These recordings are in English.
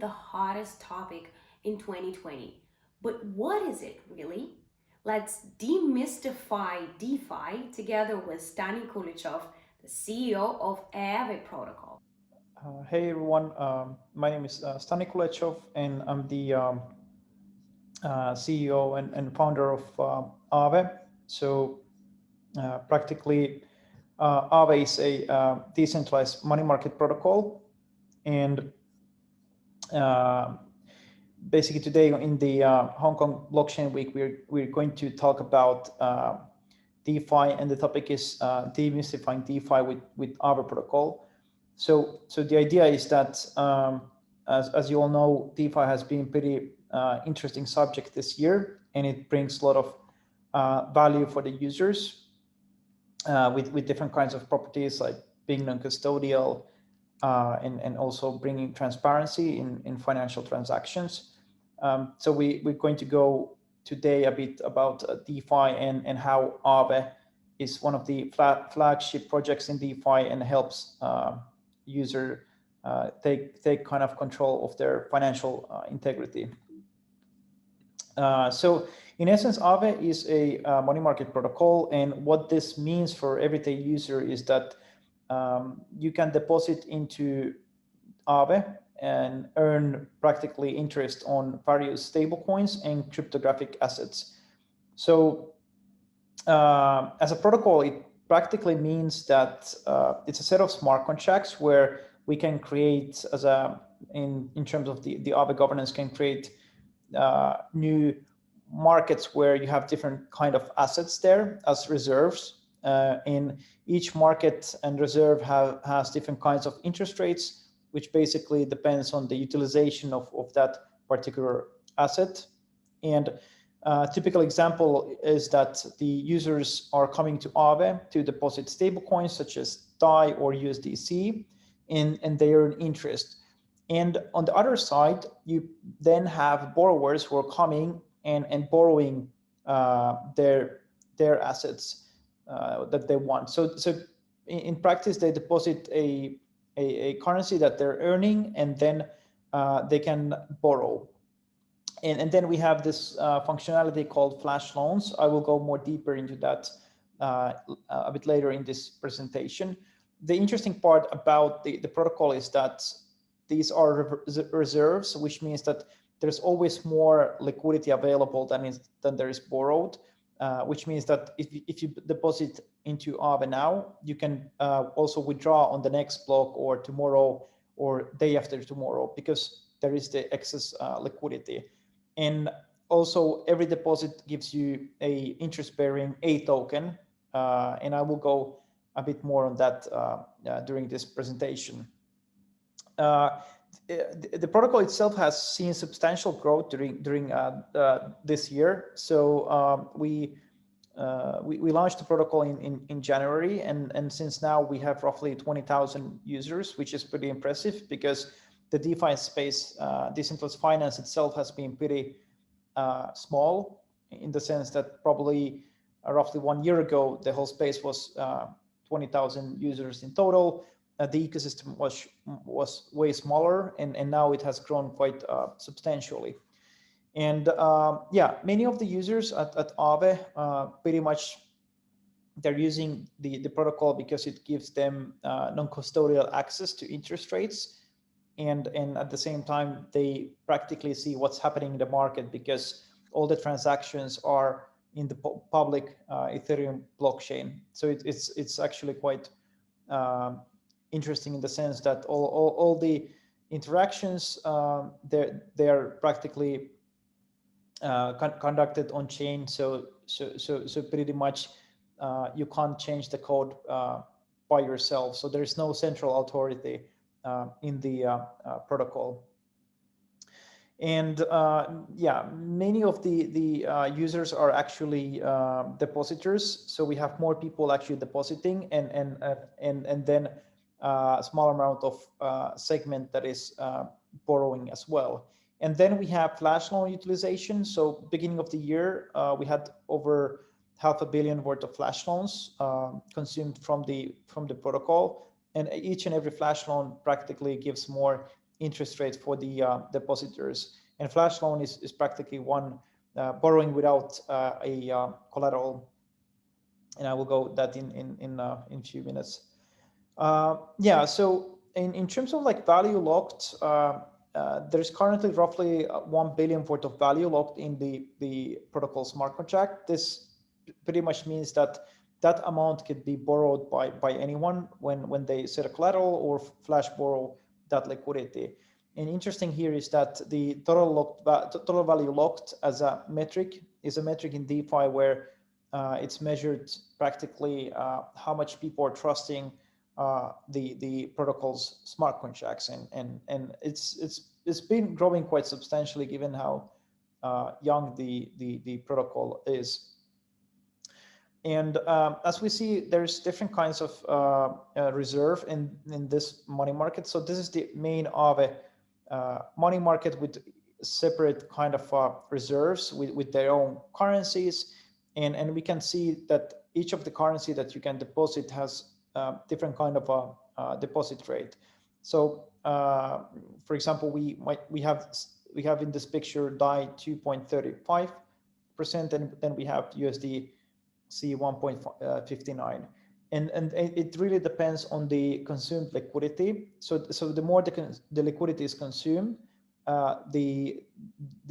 the hottest topic in 2020. But what is it really? Let's demystify DeFi together with Stani Kulechov, the CEO of Aave Protocol. Hey everyone, my name is Stani Kulechov, and I'm the CEO and founder of Aave. So practically, Aave is a decentralized money market protocol, and uh, basically today in the Hong Kong Blockchain Week, we're going to talk about DeFi, and the topic is demystifying DeFi with Aave Protocol. So the idea is that, as you all know, DeFi has been pretty interesting subject this year, and it brings a lot of value for the users with different kinds of properties like being non-custodial and also bringing transparency in financial transactions. So we're going to go today a bit about DeFi and how Aave is one of the flagship projects in DeFi and helps user take kind of control of their financial integrity. So in essence, Aave is a money market protocol, and what this means for everyday user is that you can deposit into Aave and earn practically interest on various stablecoins and cryptographic assets. So as a protocol, it practically means that it's a set of smart contracts where we can create, as a in terms of the Aave governance, can create new markets where you have different kind of assets there as reserves. In each market and reserve has different kinds of interest rates, which basically depends on the utilization of that particular asset. And typical example is that the users are coming to Aave to deposit stablecoins such as DAI or USDC, and they earn interest. And on the other side, you then have borrowers who are coming and borrowing their assets that they want. So in practice, they deposit a currency that they're earning, and then they can borrow. And then we have this functionality called flash loans. I will go more deeper into that a bit later in this presentation. The interesting part about the protocol is that these are reserves, which means that there's always more liquidity available than there is borrowed, which means that if you deposit into Aave now, you can also withdraw on the next block or tomorrow or day after tomorrow, because there is the excess liquidity. And also every deposit gives you a interest-bearing A token, and I will go a bit more on that during this presentation. The protocol itself has seen substantial growth during this year. So we launched the protocol in January, and since now we have roughly 20,000 users, which is pretty impressive because the DeFi space, decentralized finance itself, has been pretty small, in the sense that probably roughly 1 year ago, the whole space was 20,000 users in total. The ecosystem was way smaller, and now it has grown quite substantially. And yeah, many of the users at Aave pretty much they're using the protocol because it gives them non-custodial access to interest rates, and at the same time they practically see what's happening in the market, because all the transactions are in the public Ethereum blockchain. So it's actually quite interesting in the sense that all the interactions they're practically conducted on chain. So pretty much you can't change the code by yourself. So there is no central authority in the protocol. And yeah, many of the users are actually depositors. So we have more people actually depositing, and then a small amount of segment that is borrowing as well. And then we have flash loan utilization. So beginning of the year, we had over $500 million worth of flash loans consumed from the protocol, and each and every flash loan practically gives more interest rate for the depositors. And flash loan is practically one borrowing without a collateral. And I will go that in a few minutes. Yeah, so in terms of like value locked, there's currently roughly 1 billion worth of value locked in the protocol smart contract. This pretty much means that that amount could be borrowed by anyone when they set a collateral or flash borrow that liquidity. And interesting here is that the total value locked as a metric is a metric in DeFi where it's measured practically how much people are trusting the protocol's smart contracts, and it's been growing quite substantially given how young the protocol is. And as we see, there's different kinds of reserve in this money market. So this is the main Aave money market with separate kind of reserves with their own currencies. And we can see that each of the currency that you can deposit has different kind of a deposit rate. So for example, we have in this picture DAI 2.35%, and then we have USD C 1.59, and it really depends on the consumed liquidity. So the more the liquidity is consumed, the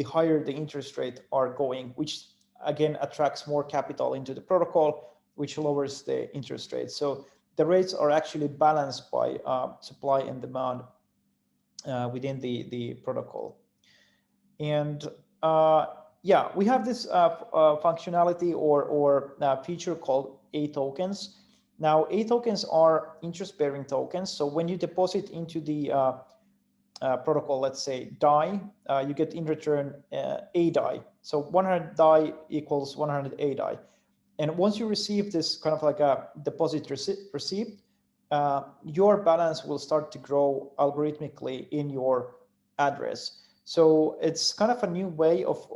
higher the interest rate are going, which again attracts more capital into the protocol, which lowers the interest rate. So the rates are actually balanced by supply and demand within the protocol. And yeah, we have this functionality or feature called A tokens. Now, A tokens are interest-bearing tokens. So when you deposit into the protocol, let's say DAI, you get in return A DAI. So 100 DAI equals 100 A DAI. And once you receive this kind of like a deposit receipt, your balance will start to grow algorithmically in your address. So it's kind of a new way of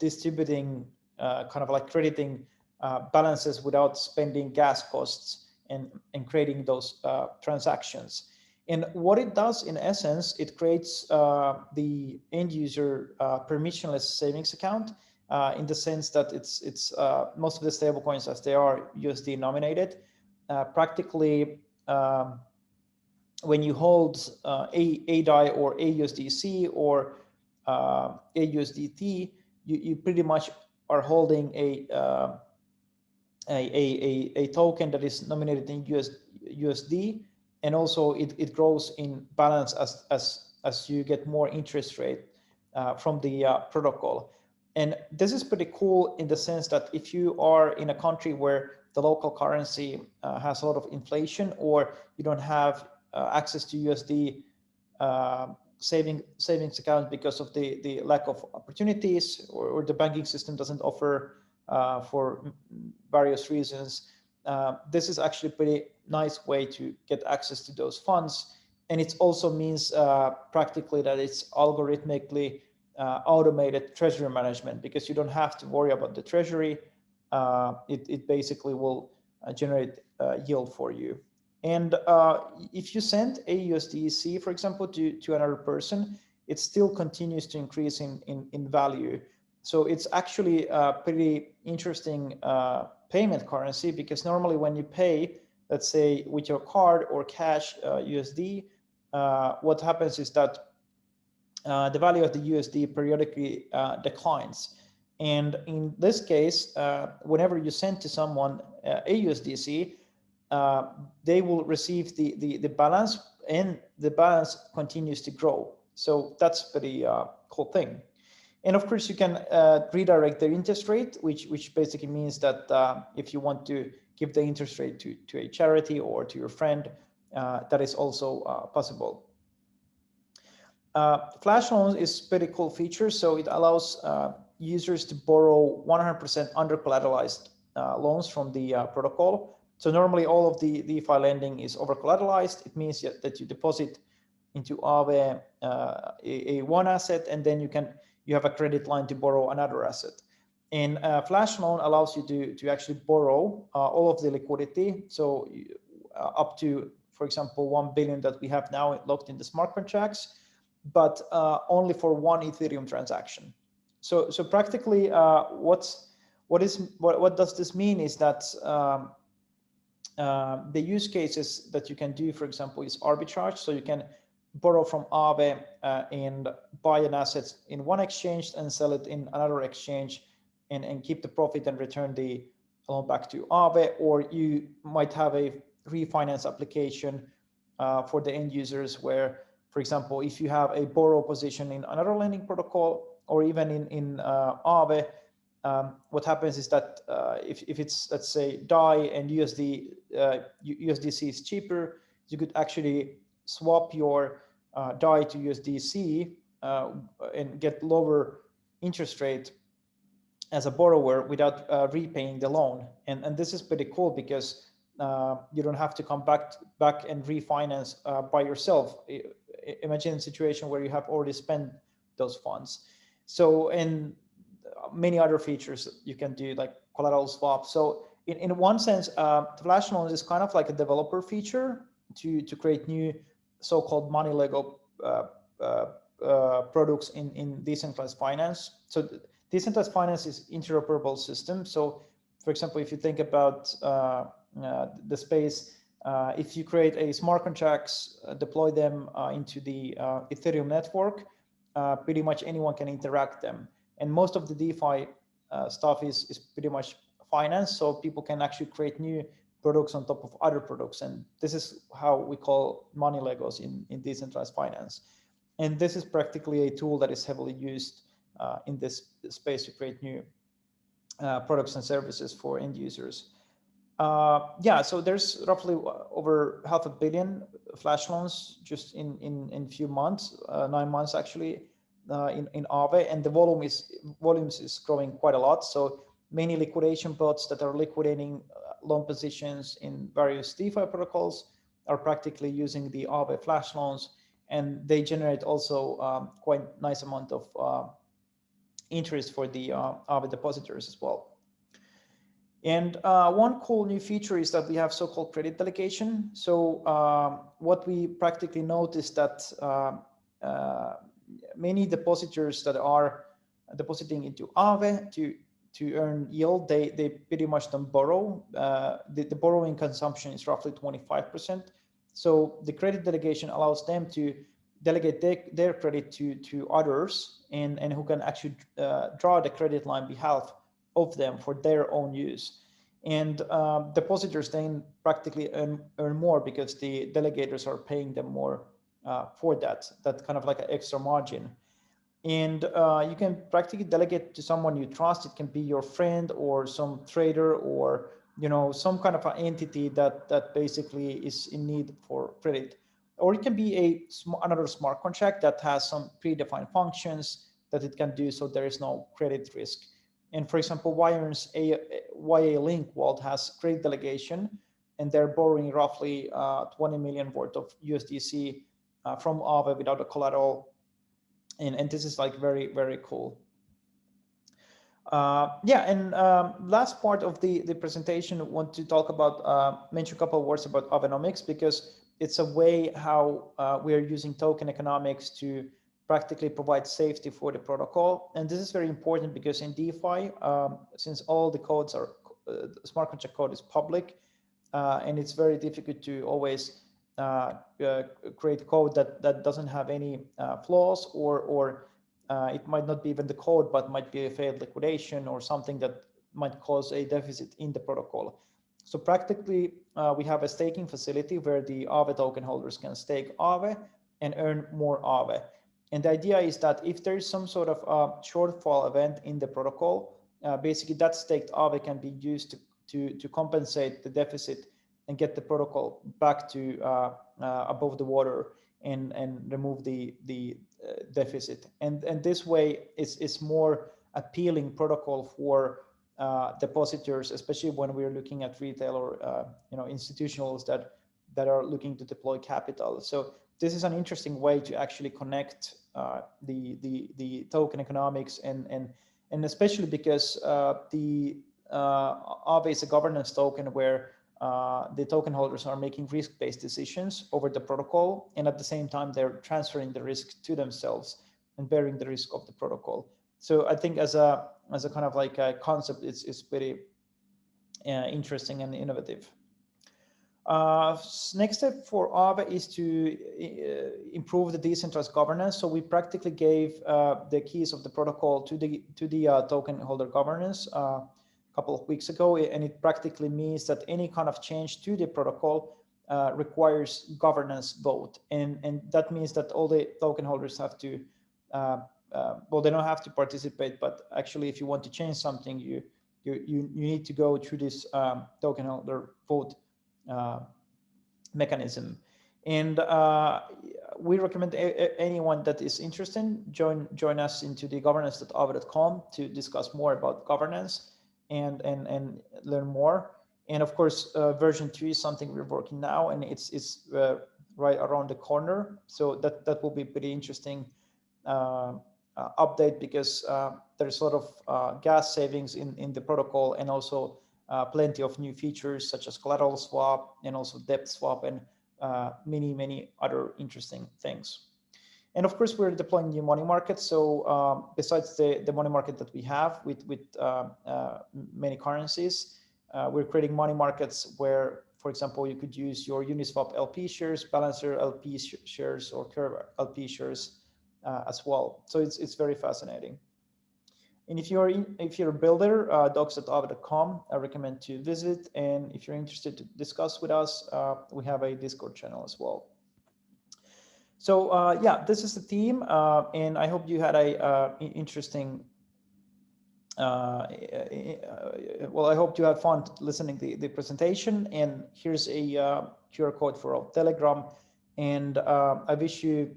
distributing, kind of like crediting balances without spending gas costs and creating those transactions. And what it does in essence, it creates the end user permissionless savings account in the sense that it's most of the stablecoins, as they are USD nominated, practically. When you hold a DAI or AUSDC or AUSDT, you pretty much are holding a token that is nominated in USD, and also it grows in balance as you get more interest rate from the protocol. And this is pretty cool in the sense that if you are in a country where the local currency has a lot of inflation, or you don't have access to USD savings account because of the lack of opportunities, or the banking system doesn't offer for various reasons, this is actually a pretty nice way to get access to those funds. And it also means practically that it's algorithmically automated treasury management, because you don't have to worry about the treasury. It basically will generate yield for you. And if you send a USDC, for example, to another person, it still continues to increase in value. So it's actually a pretty interesting payment currency, because normally when you pay, let's say with your card or cash USD, what happens is that the value of the USD periodically declines. And in this case, whenever you send to someone a USDC, they will receive the balance, and the balance continues to grow. So that's a pretty cool thing. And of course, you can redirect their interest rate, which basically means that if you want to give the interest rate to a charity or to your friend, that is also possible. Flash loans is pretty cool feature. So it allows users to borrow 100% under collateralized loans from the protocol. So normally all of the DeFi lending is over collateralized. It means that you deposit into Aave a one asset, and then you have a credit line to borrow another asset. And Flash loan allows you to actually borrow all of the liquidity, so up to for example, 1 billion that we have now locked in the smart contracts, but only for one Ethereum transaction. So practically, what does this mean is that the use cases that you can do, for example, is arbitrage. So you can borrow from Aave and buy an asset in one exchange and sell it in another exchange, and keep the profit and return the loan back to Aave. Or you might have a refinance application for the end users where, for example, if you have a borrow position in another lending protocol or even in Aave, what happens is that if it's, let's say, DAI and USDC is cheaper, you could actually swap your DAI to USDC and get lower interest rate as a borrower without repaying the loan. And this is pretty cool because you don't have to come back and refinance by yourself. Imagine a situation where you have already spent those funds. So, and many other features you can do, like collateral swap. So in one sense, flash loans is kind of like a developer feature to create new so-called money Lego products in decentralized finance. So decentralized finance is interoperable system. So for example, if you think about the space, if you create a smart contracts, deploy them into the Ethereum network, pretty much anyone can interact them. And most of the DeFi stuff is pretty much finance, so people can actually create new products on top of other products. And this is how we call money Legos in decentralized finance. And this is practically a tool that is heavily used in this space to create new products and services for end users. Yeah, so there's roughly over 500 million flash loans just in few months, 9 months actually, in Aave, and the volumes is growing quite a lot. So many liquidation bots that are liquidating loan positions in various DeFi protocols are practically using the Aave flash loans, and they generate also quite nice amount of interest for the Aave depositors as well. And one cool new feature is that we have so-called credit delegation. So what we practically noticed that many depositors that are depositing into Aave to earn yield, they pretty much don't borrow. The borrowing consumption is roughly 25%. So the credit delegation allows them to delegate their credit to others and who can actually draw the credit line behalf of them for their own use. And depositors then practically earn more because the delegators are paying them more for that kind of like an extra margin. And you can practically delegate to someone you trust. It can be your friend or some trader or some kind of an entity that basically is in need for credit. Or it can be another smart contract that has some predefined functions that it can do, so there is no credit risk. And for example, Wire's YA Link Vault has credit delegation, and they're borrowing roughly 20 million worth of USDC from Aave without a collateral. And this is like very, very cool. Yeah, and last part of the presentation, I want to talk about, mention a couple of words about Aavenomics, because it's a way how we are using token economics to practically provide safety for the protocol. And this is very important because in DeFi, since all the codes are, smart contract code is public, and it's very difficult to always create code that doesn't have any flaws, or it might not be even the code, but might be a failed liquidation or something that might cause a deficit in the protocol. So practically, we have a staking facility where the Aave token holders can stake Aave and earn more Aave. And the idea is that if there is some sort of shortfall event in the protocol, basically that staked Aave can be used to compensate the deficit and get the protocol back to above the water and remove the deficit. And this way is more appealing protocol for depositors, especially when we're looking at retail or institutionals that are looking to deploy capital. So this is an interesting way to actually connect the token economics and especially because the Aave is a governance token where the token holders are making risk-based decisions over the protocol, and at the same time they're transferring the risk to themselves and bearing the risk of the protocol. So I think as a kind of like a concept, it's pretty interesting and innovative. Next step for Aave is to improve the decentralized governance. So we practically gave the keys of the protocol to the token holder governance a couple of weeks ago, and it practically means that any kind of change to the protocol requires governance vote, and that means that all the token holders have to well, they don't have to participate, but actually if you want to change something, you need to go through this token holder vote mechanism. And we recommend anyone that is interested join us into the governance.aave.com to discuss more about governance and learn more. And of course, version 3 is something we're working now, and it's right around the corner. So that will be pretty interesting update, because there's a lot of gas savings in the protocol, and also plenty of new features such as collateral swap and also depth swap, and many other interesting things. And of course, we're deploying new money markets. So besides the money market that we have with many currencies, we're creating money markets where, for example, you could use your Uniswap LP shares, Balancer LP shares, or Curve LP shares as well. So it's very fascinating. And if you're a builder, docs.aave.com, I recommend to visit. And if you're interested to discuss with us, we have a Discord channel as well. So yeah, this is the team, and I hope you had a interesting. Well, I hope you had fun listening to the presentation. And here's a QR code for our Telegram. And I wish you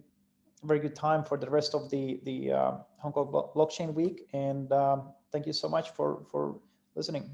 very good time for the rest of the Hong Kong Blockchain Week, and thank you so much for listening.